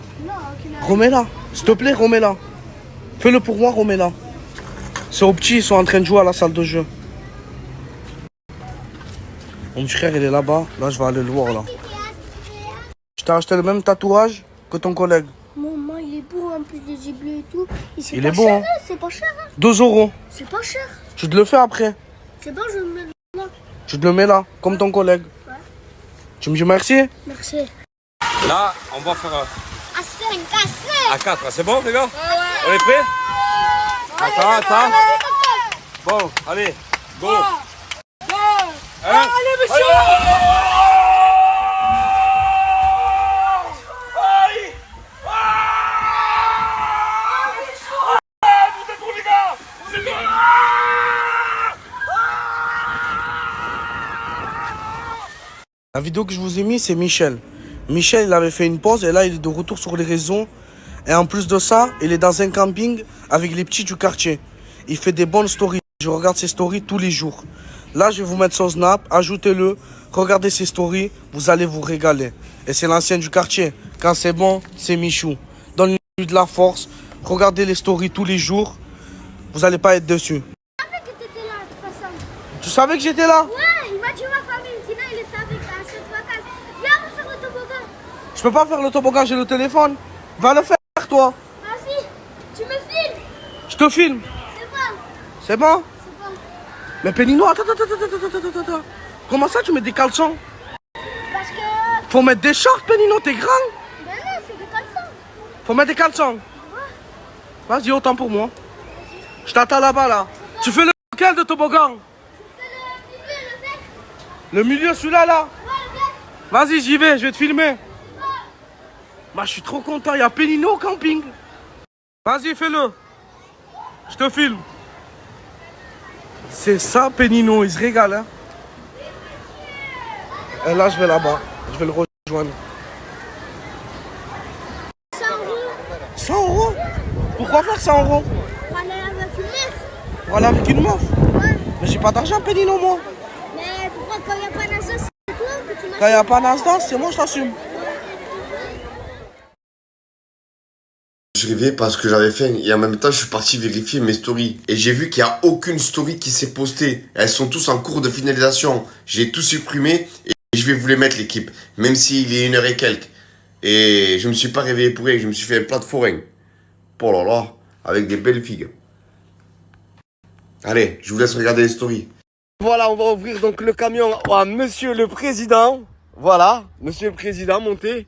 Remets-la. S'il te plaît, remets-la. Fais-le pour moi, remets-la. C'est aux petits, ils sont en train de jouer à la salle de jeu. Mon petit frère, il est là-bas. Là, je vais aller le voir là. Je t'ai acheté le même tatouage que ton collègue. Maman, il est beau, en plus des yeux bleus et tout. Il est beau, hein? C'est pas cher, hein? 2 euros. C'est pas cher. Tu te le fais après. C'est bon, je le mets là. Tu te le mets là, comme ton collègue. Ouais. Tu me dis merci? Merci. Là, on va faire À 5, à 5. à 4. C'est bon, les gars? On est prêts? Attends, attends. Bon, allez, go. Allez, monsieur! La vidéo que je vous ai mis, c'est Michel. Michel, il avait fait une pause et là, il est de retour sur les réseaux. Et en plus de ça, il est dans un camping avec les petits du quartier. Il fait des bonnes stories. Je regarde ses stories tous les jours. Là, je vais vous mettre son snap. Ajoutez-le. Regardez ses stories. Vous allez vous régaler. Et c'est l'ancien du quartier. Quand c'est bon, c'est Michou. Donne-lui de la force. Regardez les stories tous les jours. Vous n'allez pas être dessus. Je savais que t'étais là, de toute façon. Tu savais que j'étais là? Ouais, il m'a dit ma famille. Sinon, il est avec cette vacances. Viens, on va faire le toboggan. Je peux pas faire le toboggan, j'ai le téléphone. Va le faire, toi. Vas-y, tu me filmes. Je te filme. C'est bon. C'est bon? C'est bon. Mais Pénino, attends. Comment ça, tu mets des caleçons? Parce que... Faut mettre des shorts, Pénino, t'es grand. Ben non, c'est des caleçons. Faut mettre des caleçons. Vas-y, autant pour moi. Je t'attends là-bas, là. Tu fais lequel de toboggan? Le milieu, celui-là, là. Vas-y, j'y vais, je vais te filmer. Bah, je suis trop content, il y a Pénino au camping. Vas-y, fais-le. Je te filme. C'est ça, Pénino, il se régale, hein. Et là, je vais là-bas. Je vais le rejoindre. 100 euros. 100 euros? Pourquoi faire 100 euros? Pour aller avec une meuf. Pour aller avec une meuf? Ouais. Mais j'ai pas d'argent, Pénino, moi. Mais pourquoi quand il n'y a pas d'instance, c'est toi que tu m'as... Quand il n'y a pas d'instance, c'est moi, je t'assume. Je suis arrivé parce que j'avais faim et en même temps je suis parti vérifier mes stories et j'ai vu qu'il n'y a aucune story qui s'est postée. Elles sont tous en cours de finalisation. J'ai tout supprimé et je vais vous les mettre l'équipe, même s'il est 1h et quelques. Et je me suis pas réveillé pour rien, je me suis fait un plat de forain. Oh là là, avec des belles figues. Allez, je vous laisse regarder les stories. Voilà, on va ouvrir donc le camion à Monsieur le Président. Voilà, Monsieur le Président, montez.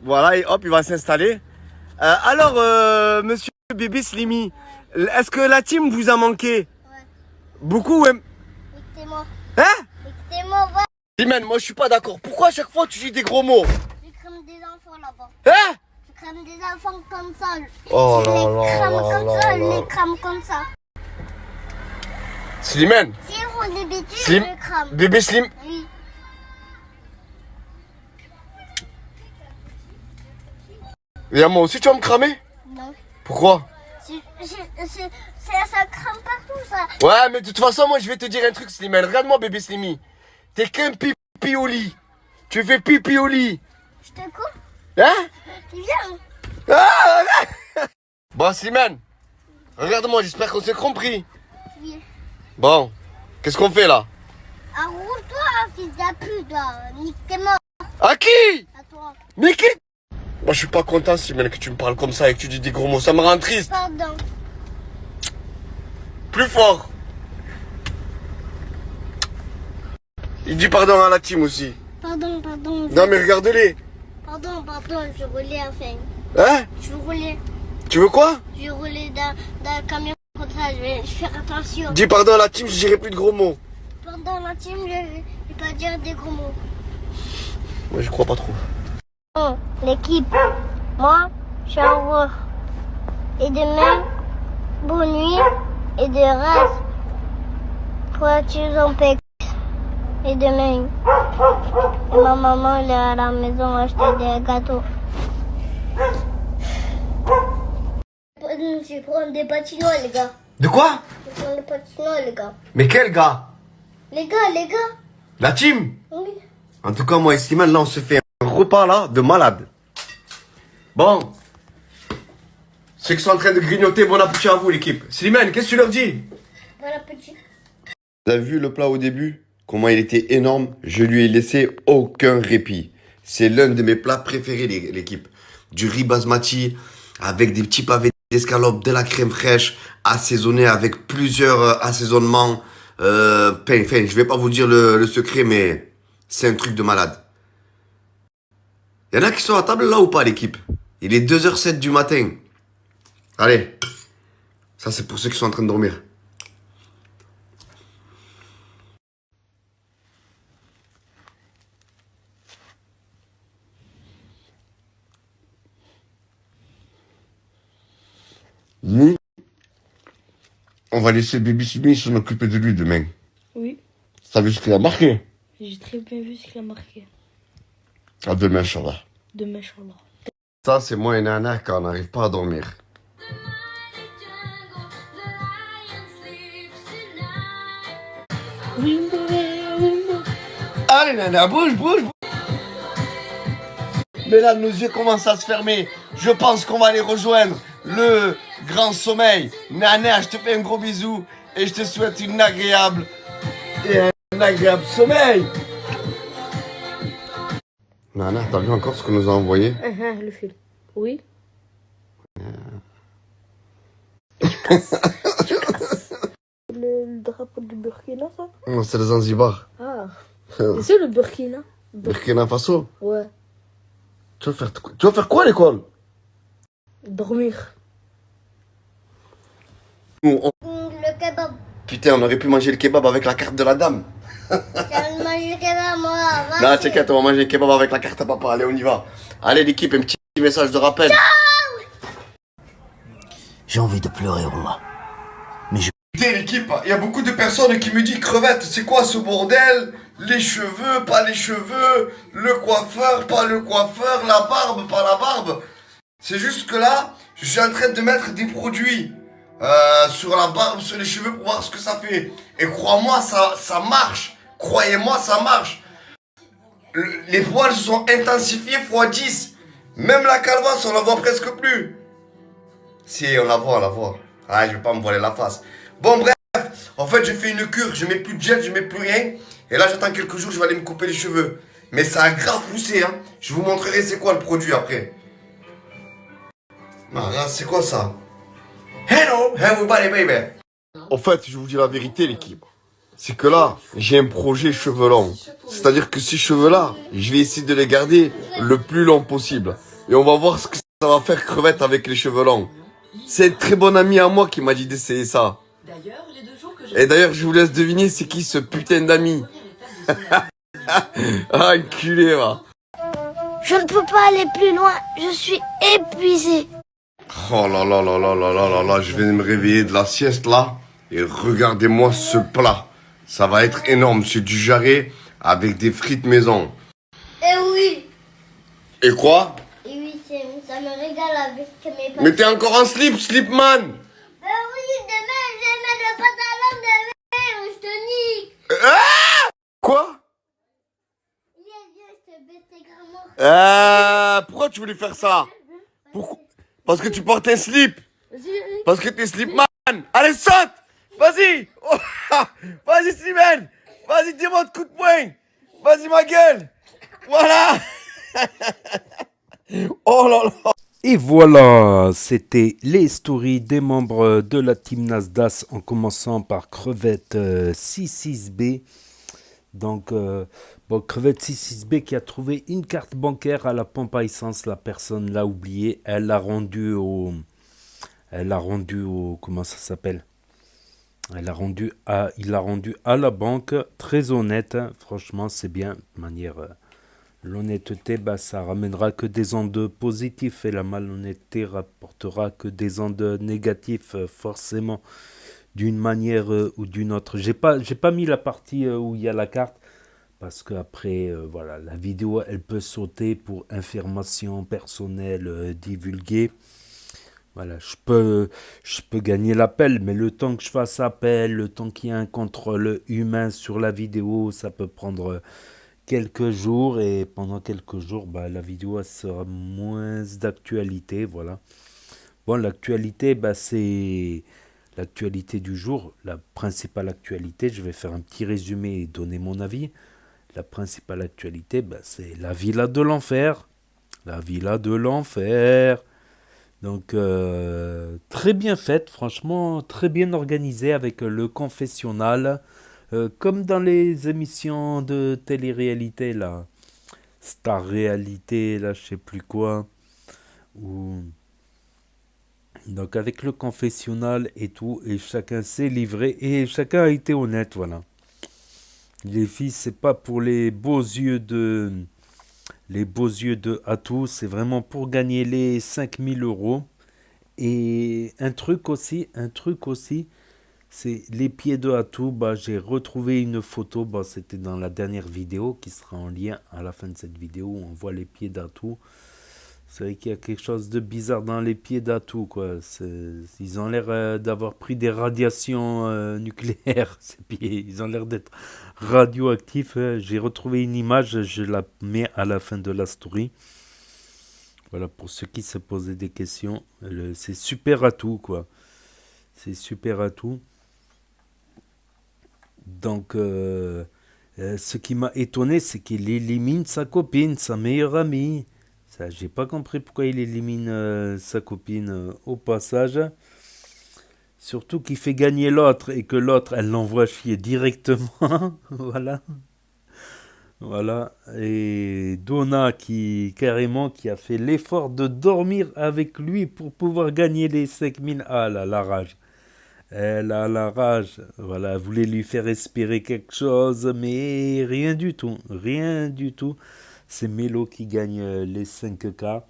Voilà, et hop, il va s'installer. Alors, Monsieur Bébé Slimy, est-ce que la team vous a manqué? Ouais. Beaucoup, ouais. Écoutez-moi. Hein? Écoutez-moi, va. Slimane, moi je suis pas d'accord. Pourquoi à chaque fois tu dis des gros mots? Je crame des enfants là-bas. Hein? Je crame des enfants comme ça. Oh je là les là crame là comme là ça, là. je les crame comme ça. Slimane. Si ils font des bêtises, Slim. je les crame. Bébé Slim. Oui. Et à moi aussi tu vas me cramer? Non. Pourquoi? Ça crame partout, ça. Ouais, mais de toute façon, moi je vais te dire un truc, Slimane. Regarde-moi, Bébé Slimy. T'es qu'un pipi au lit. Tu fais pipi au lit. Je te coupe. Hein? Viens. Ah, bon, Slimane. Regarde-moi, j'espère qu'on s'est compris. Oui. Bon, qu'est-ce qu'on fait là? Arroule-toi, fils de pute, là. Nique tes morts. À qui? À toi. Mais qui? Moi je suis pas content, Slimane, que tu me parles comme ça et que tu dis des gros mots. Ça me rend triste. Pardon. Plus fort. Il dit pardon à la team aussi. Pardon. Non mais regarde-les. Pardon, je roulais à fin. Hein? Je roulais. Tu veux quoi? Je roulais dans le camion comme ça, je vais faire attention. Dis pardon à la team, je dirai plus de gros mots. Pardon la team, je vais pas dire des gros mots. Moi je crois pas trop. Bon, l'équipe, moi, je suis en route. Et demain, bonne nuit. Et de reste, toi tu en pex. Et demain, et ma maman elle est à la maison acheter des gâteaux. Je vais prendre des patinoires, les gars. De quoi? Je vais prendre des patinoires, les gars. Mais quel gars? Les gars. La team? Oui. En tout cas, moi et Slimane, là, on se fait un repas là de malade. Bon. Ceux qui sont en train de grignoter, bon appétit à vous, l'équipe. Slimane, qu'est-ce que tu leur dis? Bon appétit. Vous avez vu le plat au début? Comment il était énorme? Je lui ai laissé aucun répit. C'est l'un de mes plats préférés, l'équipe. Du riz basmati avec des petits pavés d'escalope, de la crème fraîche, assaisonné avec plusieurs assaisonnements. Je vais pas vous dire le secret, mais c'est un truc de malade. Y en a qui sont à table là ou pas, l'équipe? Il est 2h07 du matin. Allez. Ça, c'est pour ceux qui sont en train de dormir. Nous, on va laisser Baby Simi s'en occuper de lui demain. Oui. T'as vu ce qu'il a marqué? J'ai très bien vu ce qu'il a marqué. À demain, Inch'Allah. Demain, Inch'Allah. Ça, c'est moi et Nana quand on n'arrive pas à dormir. Allez, Nana, bouge, bouge, bouge. Mais là, nos yeux commencent à se fermer. Je pense qu'on va aller rejoindre le grand sommeil. Nana, je te fais un gros bisou et je te souhaite une agréable et un agréable sommeil. Nana, t'as vu encore ce qu'on nous a envoyé? Le fil. Oui. Le drapeau du Burkina, ça? Non, c'est le Zanzibar. Ah. C'est le Burkina. Burkina Faso. Ouais. Tu vas faire quoi à l'école? Dormir. Le kebab. Putain, on aurait pu manger le kebab avec la carte de la dame. J'ai mangé le kebab, moi. Non, t'inquiète, on va manger le kebab avec la carte à papa. Allez, on y va. Allez, l'équipe, un petit message de rappel. J'ai envie de pleurer, Wallah. Putain, l'équipe, il y a beaucoup de personnes qui me disent crevette, c'est quoi ce bordel? Les cheveux, pas les cheveux, le coiffeur, pas le coiffeur, la barbe, pas la barbe. C'est juste que là, je suis en train de mettre des produits sur la barbe, sur les cheveux pour voir ce que ça fait. Et crois-moi, ça marche. Croyez-moi, ça marche. Les poils se sont intensifiés x 10. Même la calvasse, on la voit presque plus. Si, on la voit. Ah, je vais pas me voiler la face. Bon, bref, en fait, j'ai fait une cure, je mets plus de gel, je mets plus rien. Et là, j'attends quelques jours, je vais aller me couper les cheveux. Mais ça a grave poussé, hein. Je vous montrerai c'est quoi le produit après. Ah, là, c'est quoi ça? Hello, everybody, baby. En fait, je vous dis la vérité, l'équipe. C'est que là, j'ai un projet cheveux longs. C'est-à-dire que ces cheveux-là, je vais essayer de les garder le plus long possible. Et on va voir ce que ça va faire crevette avec les cheveux longs. C'est un très bon ami à moi qui m'a dit d'essayer ça. Et d'ailleurs, je vous laisse deviner c'est qui ce putain d'ami. Ah, enculé, va. Je ne peux pas aller plus loin. Je suis épuisé. Oh là là là là là là là là, je viens de me réveiller de la sieste là. Et regardez-moi ce plat. Ça va être énorme. C'est du jarret avec des frites maison. Eh oui. Et quoi? Et oui, ça me régale avec mes papiers. Mais t'es encore en slip, slipman. Oui, demain, je vais mettre le pantalon demain. Je te nique. Quoi? Je te baisse tes grammaires. Pourquoi tu voulais faire ça? Pourquoi? Parce que tu portes un slip. Parce que t'es slipman. Allez, saute. Vas-y. Oh, vas-y, Slimane. Vas-y, dis-moi de coup de poing. Vas-y, ma gueule. Voilà. Oh là là. Et voilà, c'était les stories des membres de la team Nasdaq en commençant par Crevette 66B. Donc, Crevette 66B qui a trouvé une carte bancaire à la pompe à essence. La personne l'a oubliée. Elle l'a rendue au... Comment ça s'appelle? Il l'a rendu à la banque. Très honnête. Franchement, c'est bien. De manière... L'honnêteté, ça ramènera que des ondes positifs et la malhonnêteté rapportera que des ondes négatifs, forcément, d'une manière ou d'une autre. J'ai pas mis la partie où il y a la carte parce qu'après, voilà, la vidéo, elle peut sauter pour information personnelle divulguée. Voilà, je peux gagner l'appel, mais le temps que je fasse appel, le temps qu'il y ait un contrôle humain sur la vidéo, ça peut prendre... quelques jours et pendant quelques jours la vidéo sera moins d'actualité. Voilà. Bon, l'actualité c'est l'actualité du jour, la principale actualité. Je vais faire un petit résumé et donner mon avis. La principale actualité, c'est la villa de l'enfer. La villa de l'enfer. Donc très bien faite, franchement très bien organisée avec le confessionnal. Comme dans les émissions de télé-réalité, là, Star Réalité, là, je sais plus quoi. Ou... Donc avec le confessionnal et tout, et chacun s'est livré, et chacun a été honnête, voilà. Les filles, c'est pas pour les beaux yeux de Atou, c'est vraiment pour gagner les 5000 euros. Et un truc aussi, c'est les pieds de Atou. Bah, j'ai retrouvé une photo, bah, c'était dans la dernière vidéo qui sera en lien à la fin de cette vidéo où on voit les pieds d'Atou. C'est vrai qu'il y a quelque chose de bizarre dans les pieds d'Atou, quoi. Ils ont l'air d'avoir pris des radiations nucléaires, ces pieds. Ils ont l'air d'être radioactifs. J'ai retrouvé une image, je la mets à la fin de la story. Voilà, pour ceux qui se posaient des questions, c'est super Atou, quoi. C'est super Atou. Donc, ce qui m'a étonné, c'est qu'il élimine sa copine, sa meilleure amie. Ça, j'ai pas compris pourquoi il élimine sa copine au passage. Surtout qu'il fait gagner l'autre et que l'autre, elle l'envoie chier directement. Voilà. Voilà. Et Donna qui a fait l'effort de dormir avec lui pour pouvoir gagner les 5000. Ah là, la rage. Elle a la rage. Voilà, elle voulait lui faire espérer quelque chose, mais rien du tout. Rien du tout. C'est Mélo qui gagne les 5K.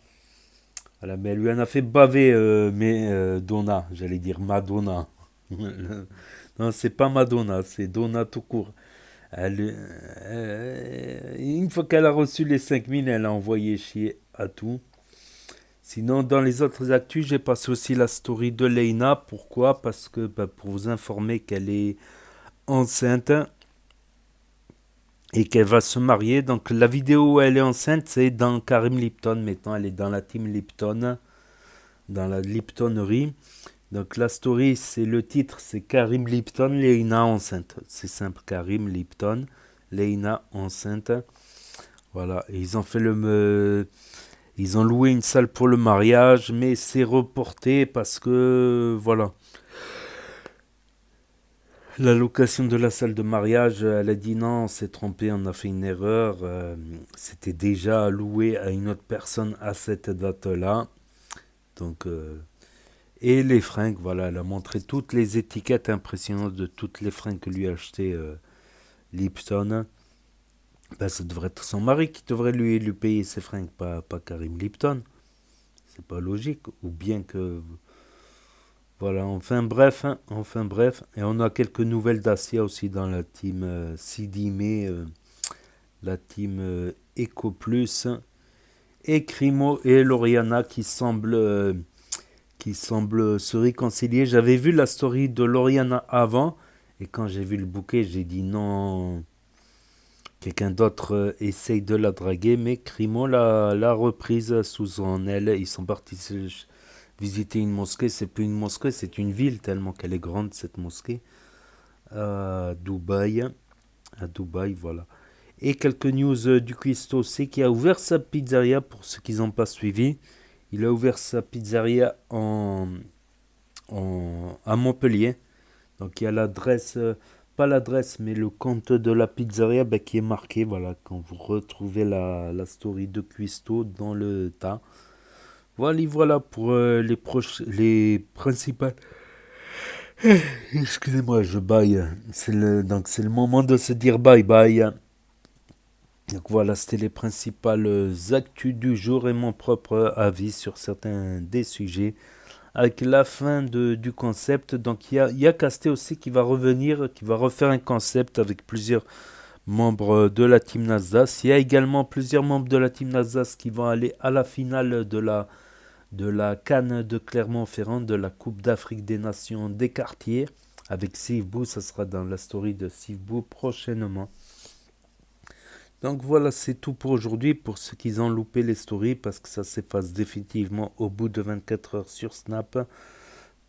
Voilà, mais elle lui en a fait baver Donna, j'allais dire Madonna. Non, c'est pas Madonna, c'est Donna tout court. Une fois qu'elle a reçu les 5000, elle a envoyé chier à tout. Sinon, dans les autres actus, j'ai passé aussi la story de Leïna. Pourquoi? Parce que pour vous informer qu'elle est enceinte et qu'elle va se marier. Donc la vidéo où elle est enceinte, c'est dans Karim Lipton. Maintenant, elle est dans la team Lipton, dans la Liptonnerie. Donc la story, c'est le titre, c'est Karim Lipton, Leïna enceinte. C'est simple, Karim Lipton, Leïna enceinte. Voilà, et ils ont fait ils ont loué une salle pour le mariage, mais c'est reporté parce que voilà. La location de la salle de mariage, elle a dit non, on s'est trompé, on a fait une erreur. C'était déjà loué à une autre personne à cette date-là. Donc, et les fringues, voilà, elle a montré toutes les étiquettes impressionnantes de toutes les fringues que lui a achetées Lipton. Ben, ça devrait être son mari qui devrait lui payer ses fringues, pas Karim Lipton. C'est pas logique. Ou bien que... Voilà, enfin bref, et on a quelques nouvelles d'Asia aussi dans la team Sidimé, la team Eco Plus, et Crimo et Loriana qui semblent se réconcilier. J'avais vu la story de Loriana avant, et quand j'ai vu le bouquet, j'ai dit non, quelqu'un d'autre essaye de la draguer, mais Crimo l'a reprise sous son aile. Ils sont partis visiter une mosquée, c'est plus une mosquée, c'est une ville tellement qu'elle est grande cette mosquée. À Dubaï, voilà. Et quelques news du Cuisto aussi qui a ouvert sa pizzeria pour ceux qui n'ont pas suivi. Il a ouvert sa pizzeria à Montpellier. Donc il y a l'adresse, pas l'adresse, mais le compte de la pizzeria qui est marqué. Voilà, quand vous retrouvez la story de Cuisto dans le tas. Voilà pour les principales. Excusez-moi, je baille. Donc c'est le moment de se dire bye bye. Donc voilà, c'était les principales actus du jour et mon propre avis sur certains des sujets. Avec la fin du concept, donc il y a Casté aussi qui va revenir, qui va refaire un concept avec plusieurs membres de la team Nasdaq. Il y a également plusieurs membres de la team Nasdaq qui vont aller à la finale de la CAN de Clermont-Ferrand, de la Coupe d'Afrique des Nations des quartiers, avec Sivbou. Ça sera dans la story de Sivbou prochainement. Donc voilà, c'est tout pour aujourd'hui, pour ceux qui ont loupé les stories, parce que ça s'efface définitivement au bout de 24 heures sur Snap.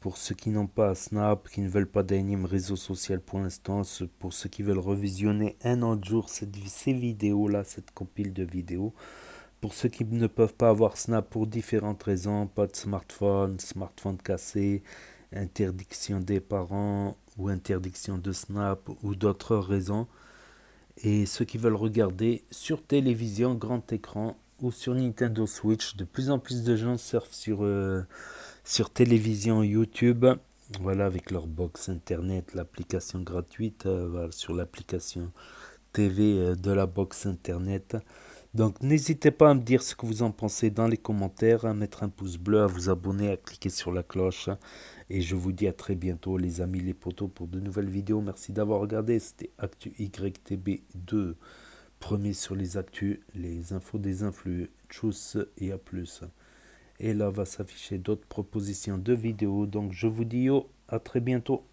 Pour ceux qui n'ont pas Snap, qui ne veulent pas d'énième réseau social pour l'instant, pour ceux qui veulent revisionner un autre jour ces vidéos-là, cette compile de vidéos. Pour ceux qui ne peuvent pas avoir Snap pour différentes raisons, pas de smartphone cassé, interdiction des parents ou interdiction de Snap ou d'autres raisons. Et ceux qui veulent regarder sur télévision, grand écran ou sur Nintendo Switch, de plus en plus de gens surfent sur télévision YouTube. Voilà, avec leur box internet, l'application gratuite, voilà, sur l'application TV de la box internet. Donc n'hésitez pas à me dire ce que vous en pensez dans les commentaires, à mettre un pouce bleu, à vous abonner, à cliquer sur la cloche. Et je vous dis à très bientôt les amis, les potos, pour de nouvelles vidéos. Merci d'avoir regardé, c'était Actu YTB2. Premier sur les actus, les infos des influx. Tchuss et à plus. Et là va s'afficher d'autres propositions de vidéos. Donc je vous dis à très bientôt.